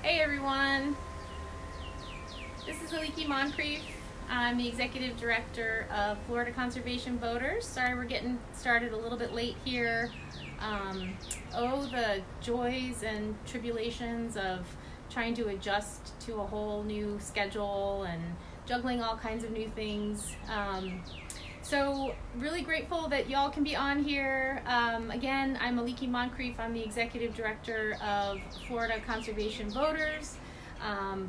Hey everyone, this is Aliki Moncrief. I'm the Executive Director of Florida Conservation Voters. Sorry we're getting started a little bit late here. The joys and tribulations of trying to adjust to a whole new schedule and juggling all kinds of new things. So really grateful that y'all can be on here. Again, I'm Aliki Moncrief. I'm the Executive Director of Florida Conservation Voters.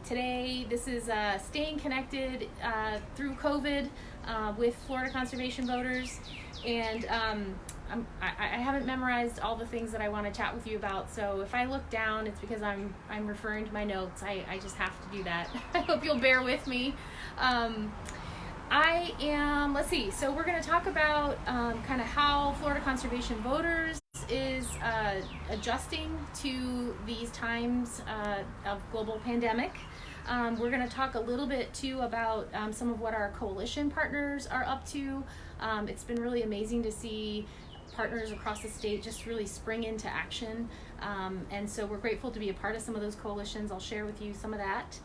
Today, this is staying connected through COVID with Florida Conservation Voters. And I haven't memorized all the things that I want to chat with you about. So if I look down, it's because I'm referring to my notes. I just have to do that. I hope you'll bear with me. So we're going to talk about kind of how Florida Conservation Voters is adjusting to these times of global pandemic. We're going to talk a little bit too about some of what our coalition partners are up to. It's been really amazing to see partners across the state just really spring into action. And so we're grateful to be a part of some of those coalitions. I'll share with you some of that.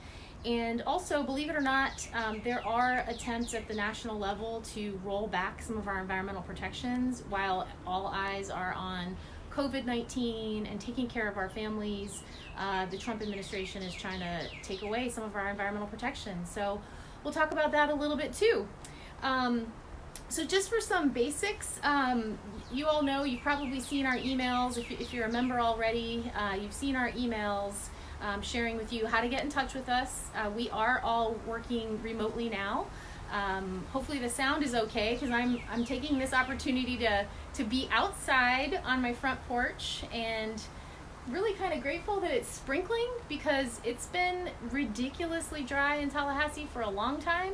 And also, believe it or not, there are attempts at the national level to roll back some of our environmental protections while all eyes are on COVID-19 and taking care of our families. The Trump administration is trying to take away some of our environmental protections. So we'll talk about that a little bit too. So just for some basics, you all know, you've probably seen our emails. If you're a member already, you've seen our emails. Sharing with you how to get in touch with us. We are all working remotely now. Hopefully the sound is okay because I'm taking this opportunity to be outside on my front porch and really kind of grateful that it's sprinkling because it's been ridiculously dry in Tallahassee for a long time,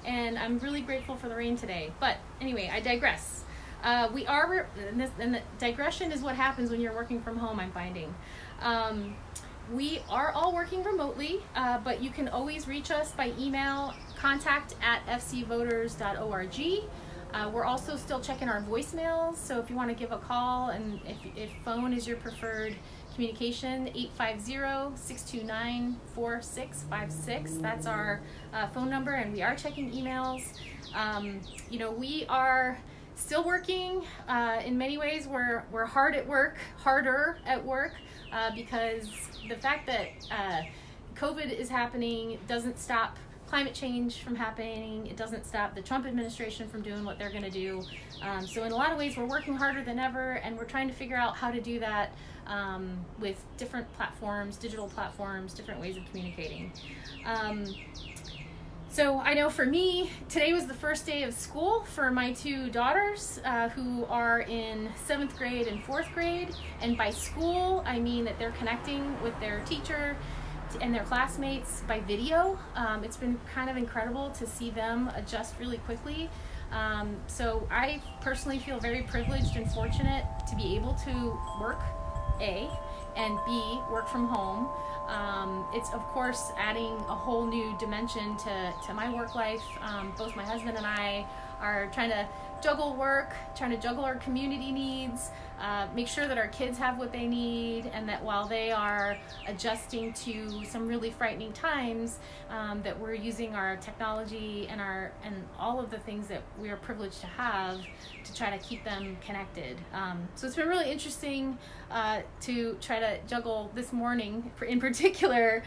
and I'm really grateful for the rain today. But anyway, I digress. And the digression is what happens when you're working from home, I'm finding. We are all working remotely, but you can always reach us by email, contact@fcvoters.org. We're also still checking our voicemails, so if you want to give a call, and if phone is your preferred communication, 850-629-4656. That's our phone number, and we are checking emails. We are still working. In many ways, we're harder at work, because the fact that COVID is happening doesn't stop climate change from happening. It doesn't stop the Trump administration from doing what they're going to do. So in a lot of ways, we're working harder than ever, and we're trying to figure out how to do that with different platforms, digital platforms, different ways of communicating. So I know for me, today was the first day of school for my two daughters who are in 7th grade and 4th grade. And by school, I mean that they're connecting with their teacher and their classmates by video. It's been kind of incredible to see them adjust really quickly. So I personally feel very privileged and fortunate to be able to work, A, and B, work from home. It's of course adding a whole new dimension to my work life. Both my husband and I are trying to juggle work, trying to juggle our community needs, make sure that our kids have what they need, and that while they are adjusting to some really frightening times, that we're using our technology and all of the things that we are privileged to have to try to keep them connected. So it's been really interesting to try to juggle this morning, in particular,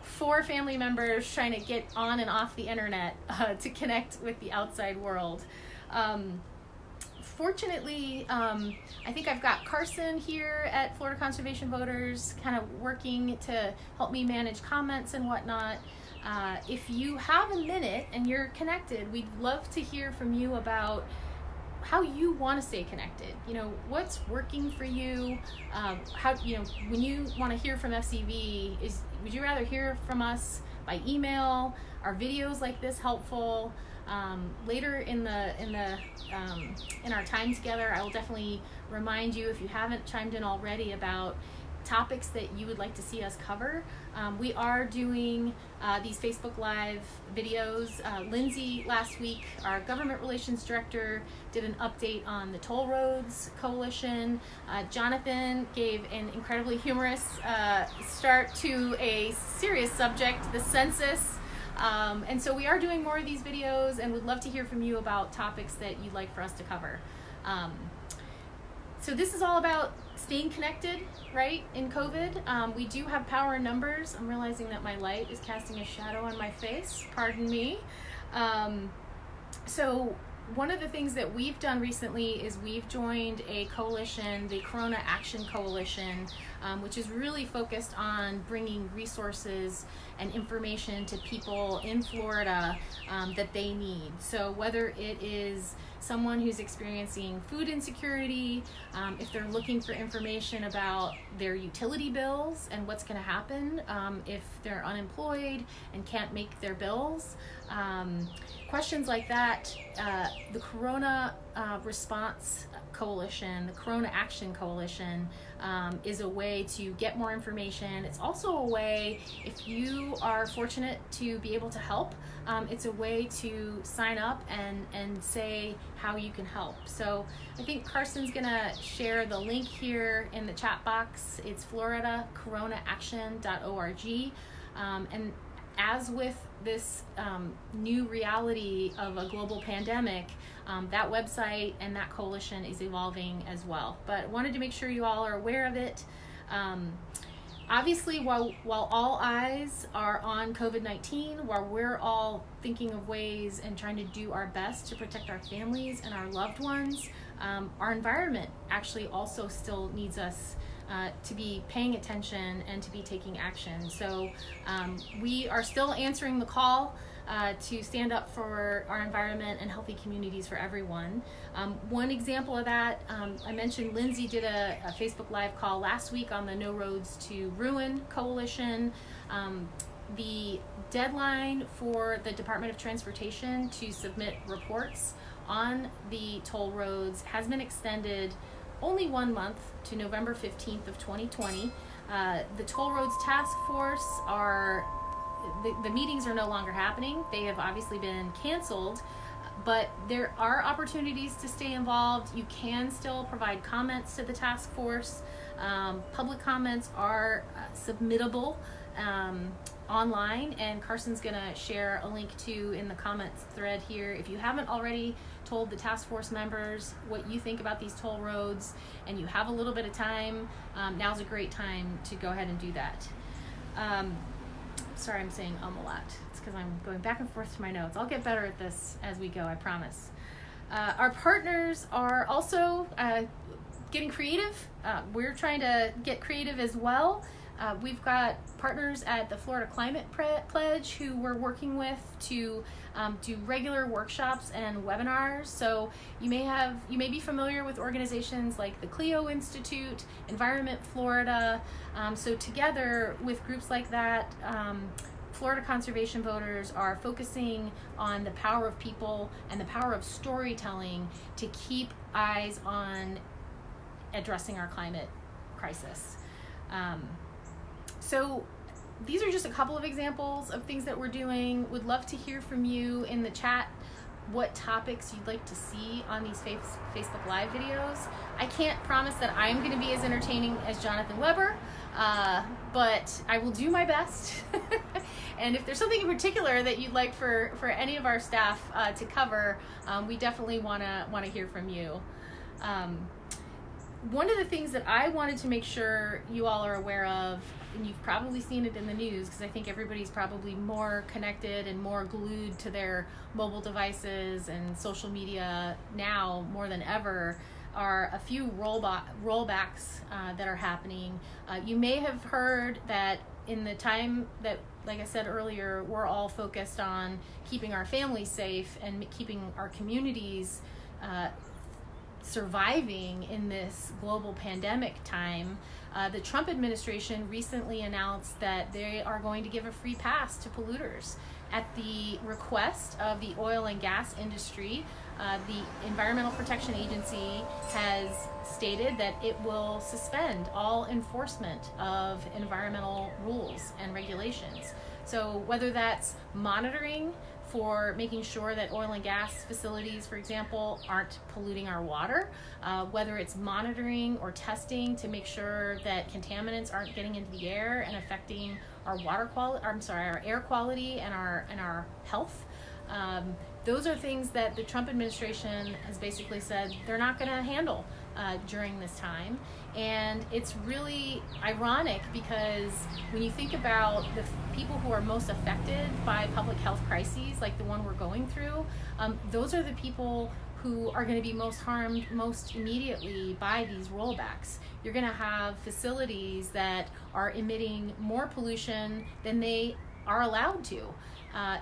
4 family members trying to get on and off the internet to connect with the outside world. Fortunately, I think I've got Carson here at Florida Conservation Voters kind of working to help me manage comments and whatnot. If you have a minute and you're connected, we'd love to hear from you about how you want to stay connected. What's working for you? When you want to hear from FCV, would you rather hear from us by email? Are videos like this helpful? Later in our time together, I will definitely remind you, if you haven't chimed in already, about topics that you would like to see us cover. We are doing these Facebook Live videos. Lindsay last week, our government relations director, did an update on the Toll Roads Coalition. Jonathan gave an incredibly humorous start to a serious subject, the census. And so we are doing more of these videos, and would love to hear from you about topics that you'd like for us to cover. So this is all about staying connected, right, in COVID. We do have power in numbers. I'm realizing that my light is casting a shadow on my face. Pardon me. So one of the things that we've done recently is we've joined a coalition, the Corona Action Coalition, which is really focused on bringing resources and information to people in Florida that they need. So whether it is someone who's experiencing food insecurity, if they're looking for information about their utility bills and what's going to happen if they're unemployed and can't make their bills, questions like that, the Corona Response Coalition, the Corona Action Coalition, is a way to get more information. It's also a way, if you are fortunate to be able to help, it's a way to sign up and say how you can help. So I think Carson's gonna share the link here in the chat box. It's floridacoronaAction.org. And as with this new reality of a global pandemic, that website and that coalition is evolving as well. But wanted to make sure you all are aware of it. Obviously, while all eyes are on COVID-19, while we're all thinking of ways and trying to do our best to protect our families and our loved ones, our environment actually also still needs us to be paying attention and to be taking action. So we are still answering the call to stand up for our environment and healthy communities for everyone. One example of that, I mentioned Lindsay did a Facebook Live call last week on the No Roads to Ruin Coalition. The deadline for the Department of Transportation to submit reports on the toll roads has been extended only 1 month to November 15th of 2020. The Toll Roads Task Force the meetings are no longer happening. They have obviously been canceled, but there are opportunities to stay involved. You can still provide comments to the task force. Public comments are submittable online, and Carson's gonna share a link to in the comments thread here. If you haven't already told the task force members what you think about these toll roads and you have a little bit of time, now's a great time to go ahead and do that. Sorry, I'm saying a lot. It's because I'm going back and forth to my notes. I'll get better at this as we go, I promise. Our partners are also getting creative. We're trying to get creative as well. We've got partners at the Florida Climate Pledge who we're working with to do regular workshops and webinars. So you may be familiar with organizations like the Clio Institute, Environment Florida. So together with groups like that, Florida conservation voters are focusing on the power of people and the power of storytelling to keep eyes on addressing our climate crisis. So these are just a couple of examples of things that we're doing. Would love to hear from you in the chat what topics you'd like to see on these Facebook Live videos. I can't promise that I'm going to be as entertaining as Jonathan Weber, but I will do my best. And if there's something in particular that you'd like for any of our staff to cover, we definitely want to hear from you. One of the things that I wanted to make sure you all are aware of, and you've probably seen it in the news because I think everybody's probably more connected and more glued to their mobile devices and social media now more than ever, are a few rollbacks that are happening. You may have heard that in the time that, like I said earlier, we're all focused on keeping our families safe and keeping our communities surviving in this global pandemic time. The Trump administration recently announced that they are going to give a free pass to polluters. At the request of the oil and gas industry, the Environmental Protection Agency has stated that it will suspend all enforcement of environmental rules and regulations. So whether that's monitoring for making sure that oil and gas facilities, for example, aren't polluting our water, whether it's monitoring or testing to make sure that contaminants aren't getting into the air and affecting our our air quality and our health. Those are things that the Trump administration has basically said they're not going to handle during this time. And it's really ironic because when you think about the people who are most affected by public health crises, like the one we're going through, those are the people who are going to be most harmed most immediately by these rollbacks. You're going to have facilities that are emitting more pollution than they are allowed to.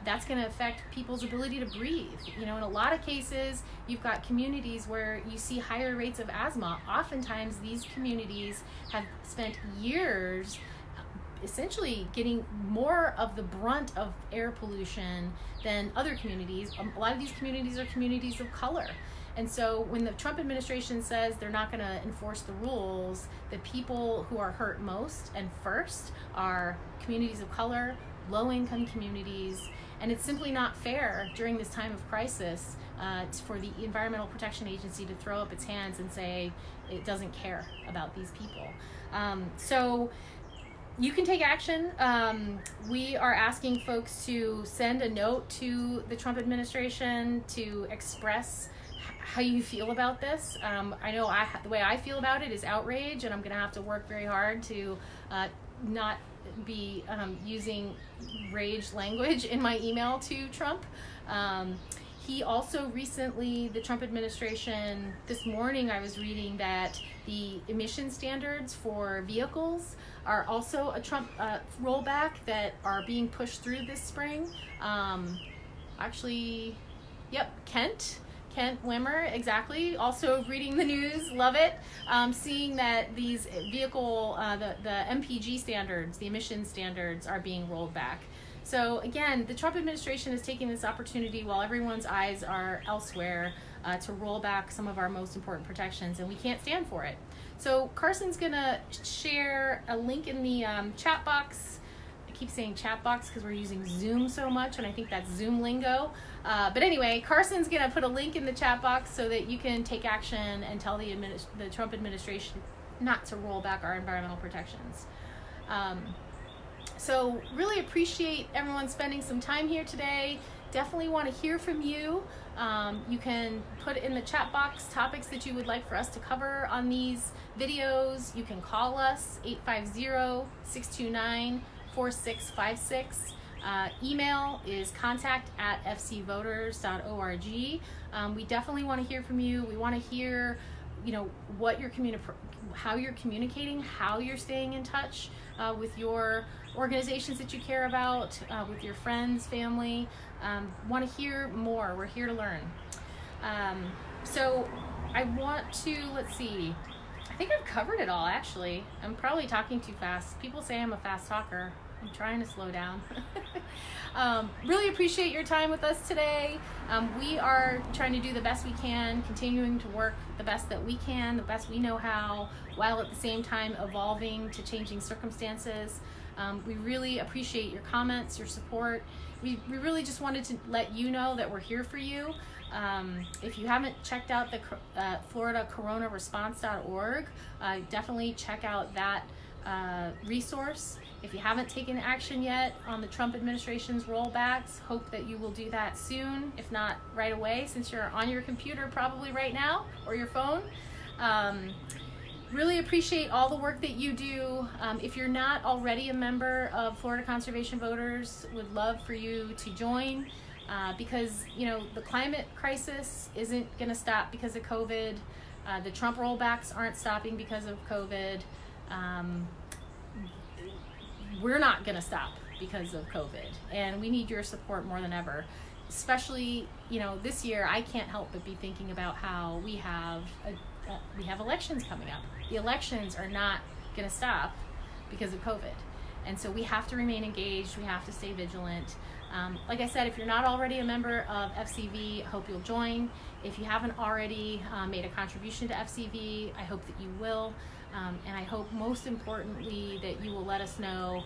That's going to affect people's ability to breathe. In a lot of cases, you've got communities where you see higher rates of asthma. Oftentimes, these communities have spent years essentially getting more of the brunt of air pollution than other communities. A lot of these communities are communities of color. And so when the Trump administration says they're not going to enforce the rules, the people who are hurt most and first are communities of color, low-income communities, and it's simply not fair during this time of crisis for the Environmental Protection Agency to throw up its hands and say it doesn't care about these people. So you can take action. We are asking folks to send a note to the Trump administration to express how you feel about this. I know the way I feel about it is outrage, and I'm going to have to work very hard to not be using rage language in my email to Trump. He also recently, the Trump administration, this morning I was reading that the emission standards for vehicles are also a Trump rollback that are being pushed through this spring. Kent Wimmer, exactly. Also reading the news, love it. Seeing that these vehicle, the MPG standards, the emission standards are being rolled back. So again, the Trump administration is taking this opportunity while everyone's eyes are elsewhere to roll back some of our most important protections, and we can't stand for it. So Carson's gonna share a link in the chat box. I keep saying chat box because we're using Zoom so much, and I think that's Zoom lingo. But anyway, Carson's going to put a link in the chat box so that you can take action and tell the Trump administration not to roll back our environmental protections. So really appreciate everyone spending some time here today. Definitely want to hear from you. You can put in the chat box topics that you would like for us to cover on these videos. You can call us 850-629-4656. Email is contact@fcvoters.org. We definitely want to hear from you. We want to hear, what you're how you're communicating, how you're staying in touch with your organizations that you care about, with your friends, family. Want to hear more. We're here to learn. So I want to, let's see. I think I've covered it all, actually. I'm probably talking too fast. People say I'm a fast talker. I'm trying to slow down. Really appreciate your time with us today. We are trying to do the best we can, continuing to work the best that we can, the best we know how, while at the same time evolving to changing circumstances. We really appreciate your comments, your support. We really just wanted to let you know that we're here for you. If you haven't checked out the FloridaCoronaResponse.org, definitely check out that resource. If you haven't taken action yet on the Trump administration's rollbacks, hope that you will do that soon, if not right away, since you're on your computer probably right now, or your phone. Really appreciate all the work that you do. If you're not already a member of Florida Conservation Voters, would love for you to join, because the climate crisis isn't going to stop because of COVID. The Trump rollbacks aren't stopping because of COVID. We're not going to stop because of COVID, and we need your support more than ever. Especially, this year, I can't help but be thinking about how we have elections coming up. The elections are not going to stop because of COVID, and so we have to remain engaged. We have to stay vigilant. Like I said, if you're not already a member of FCV, I hope you'll join. If you haven't already made a contribution to FCV, I hope that you will. And I hope most importantly that you will let us know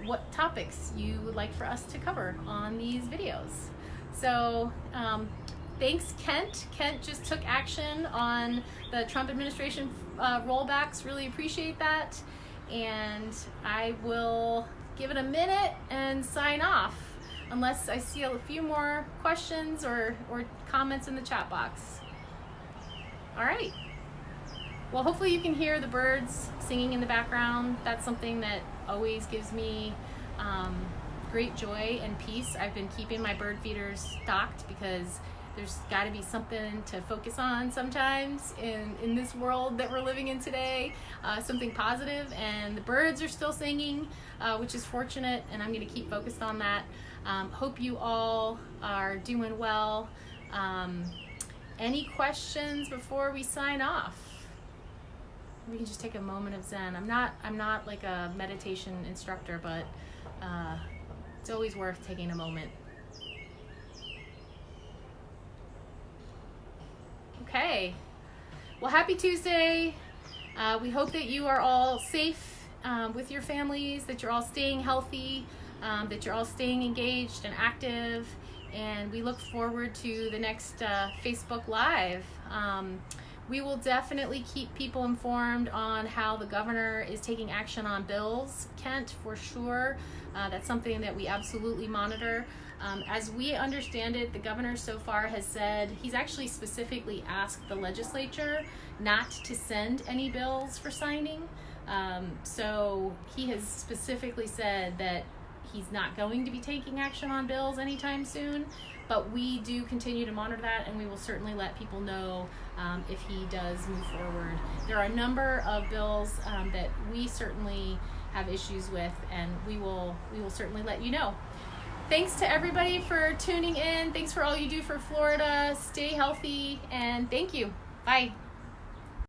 what topics you would like for us to cover on these videos. So thanks, Kent. Kent just took action on the Trump administration rollbacks. Really appreciate that. And I will give it a minute and sign off, unless I see a few more questions or comments in the chat box. All right. Well, hopefully you can hear the birds singing in the background. That's something that always gives me great joy and peace. I've been keeping my bird feeders stocked because there's got to be something to focus on sometimes in this world that we're living in today, something positive, and the birds are still singing, which is fortunate, and I'm going to keep focused on that. Hope you all are doing well. Any questions before we sign off? We can just take a moment of Zen. I'm not like a meditation instructor, but it's always worth taking a moment. Okay, well, happy Tuesday. We hope that you are all safe with your families, that you're all staying healthy, that you're all staying engaged and active, and we look forward to the next Facebook Live. We will definitely keep people informed on how the governor is taking action on bills, Kent, for sure. That's something that we absolutely monitor. As we understand it, the governor so far has said he's actually specifically asked the legislature not to send any bills for signing. So he has specifically said that he's not going to be taking action on bills anytime soon, but we do continue to monitor that, and we will certainly let people know if he does move forward. There are a number of bills that we certainly have issues with, and we will certainly let you know. Thanks to everybody for tuning in. Thanks for all you do for Florida. Stay healthy, and thank you. Bye.